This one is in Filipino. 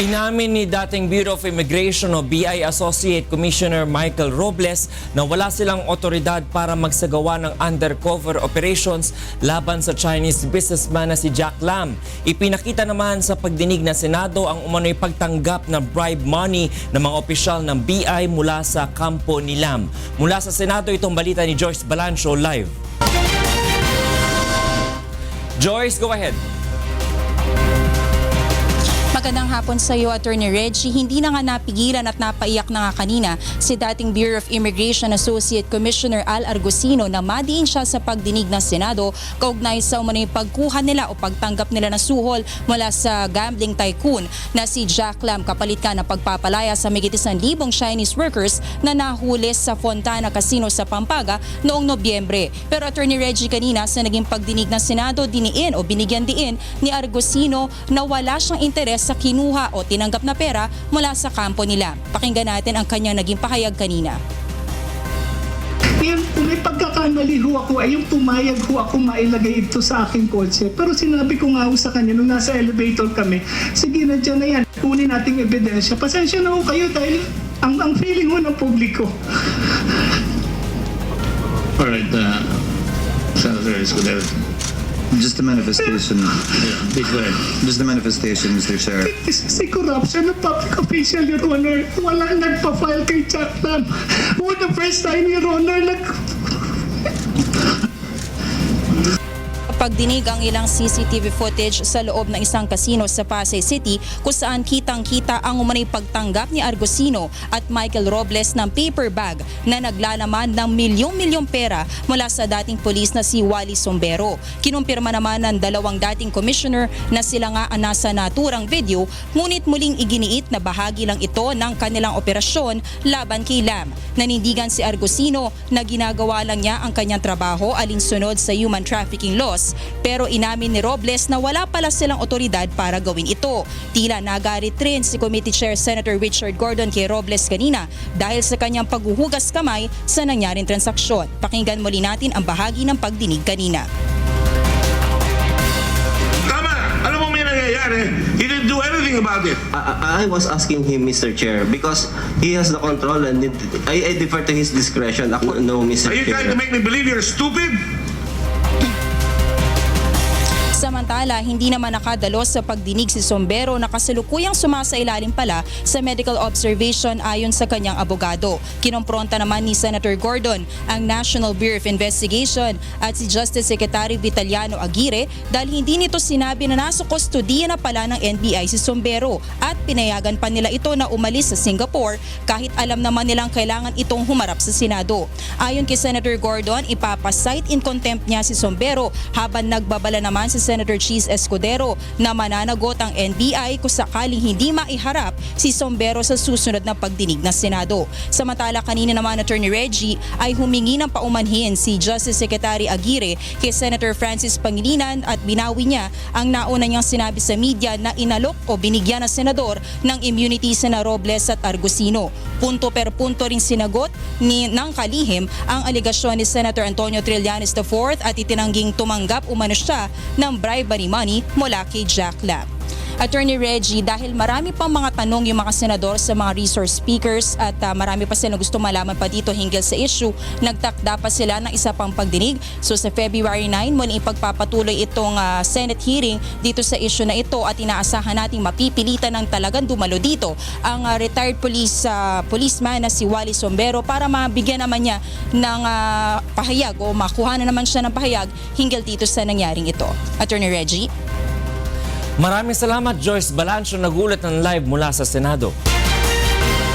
Inamin ni dating Bureau of Immigration o BI Associate Commissioner Michael Robles na wala silang otoridad para magsagawa ng undercover operations laban sa Chinese businessman na si Jack Lam. Ipinakita naman sa pagdinig ng Senado ang umano'y pagtanggap ng bribe money ng mga opisyal ng BI mula sa kampo ni Lam. Mula sa Senado, itong balita ni Joyce Balancho live. Joyce, go ahead. Magandang hapon sa iyo, Attorney Reggie. Hindi na nga napigilan at napaiyak na nga kanina si dating Bureau of Immigration Associate Commissioner Al Argusino na madiin siya sa pagdinig ng Senado kaugnay sa umano'y pagkuha nila o pagtanggap nila na suhol mula sa gambling tycoon na si Jack Lam kapalit ka na pagpapalaya sa mahigit 1,000 Chinese workers na nahuli sa Fontana Casino sa Pampanga noong Nobyembre. Pero Attorney Reggie, kanina sa naging pagdinig ng Senado, diniin o binigyan diin ni Argusino na wala siyang interes sa kinuha o tinanggap na pera mula sa kampo nila. Pakinggan natin ang kanyang naging pahayag kanina. May pagkakamali ho ako ay yung pumayag ho ako mailagay ito sa aking kotse. Pero sinabi ko nga ho sa kanya nung nasa elevator kami, sige na dyan na yan, kunin nating ebidensya. Pasensya na ho kayo dahil ang feeling ho ng publiko. Alright, Senator Escudero. Just a manifestation. Please go ahead. Just a manifestation, Mr. Chair. Si corruption ng public official, Your Honor. Wala nagpa-file kay Jack Lam. For the first time, Your Honor, Pagdinig ang ilang CCTV footage sa loob ng isang kasino sa Pasay City kung saan kitang-kita ang umanay pagtanggap ni Argusino at Michael Robles ng paper bag na naglalaman ng milyong-milyong pera mula sa dating polis na si Wally Sombero. Kinumpirma naman ng dalawang dating commissioner na sila nga ang nasa naturang video, ngunit muling iginiit na bahagi lang ito ng kanilang operasyon laban kay Lam. Nanindigan si Argusino na ginagawa lang niya ang kanyang trabaho alinsunod sa human trafficking laws. Pero inamin ni Robles na wala pala silang otoridad para gawin ito. Tila nagalit rin si Committee Chair Senator Richard Gordon kay Robles kanina dahil sa kanyang paghuhugas kamay sa nangyaring transaksyon. Pakinggan muli natin ang bahagi ng pagdinig kanina. Tama! Alam mo may nangyayari. He didn't do anything about it. I was asking him, Mr. Chair, because he has the control and I defer to his discretion. Ako, no, Mr. Are you Chair. trying to make me believe you're stupid? Samantala, hindi naman nakadalo sa pagdinig si Sombero na kasalukuyang sumasailalim pala sa medical observation ayon sa kanyang abogado. Kinompronta naman ni Senator Gordon ang National Bureau of Investigation at si Justice Secretary Vitaliano Aguirre dahil hindi nito sinabi na nasa kustodiya na pala ng NBI si Sombero at pinayagan pa nila ito na umalis sa Singapore kahit alam naman nilang kailangan itong humarap sa Senado. Ayon kay Senator Gordon, ipapasight in contempt niya si Sombero habang nagbabala naman si Senator Cheese Escudero na mananagot ang NBI kung sakaling hindi maiharap si Sombero sa susunod na pagdinig ng Senado. Samantala, kanina naman Attorney Reggie ay humingi ng paumanhin si Justice Secretary Aguirre kay Senator Francis Pangilinan at binawi niya ang nauna niyang sinabi sa media na inalok o binigyan ng senador ng immunity sina Robles at Argusino. Punto per punto rin sinagot ng kalihim ang aligasyon ni Senator Antonio Trillanes IV at itinangging tumanggap umano siya ng bribery money mula kay Jack Lam. Attorney Reggie, dahil marami pang mga tanong yung mga senador sa mga resource speakers at marami pa sila gusto malaman pa dito hinggil sa issue, nagtakda pa sila ng isa pang pagdinig. So sa February 9, muling ipagpapatuloy itong Senate hearing dito sa issue na ito at inaasahan nating mapipilitan ng talagang dumalo dito ang retired policeman na si Wally Sombero para mabigyan naman niya ng pahayag o makuha na naman siya ng pahayag hinggil dito sa nangyaring ito. Attorney Reggie? Maraming salamat, Joyce Balancho, nagulat ng live mula sa Senado.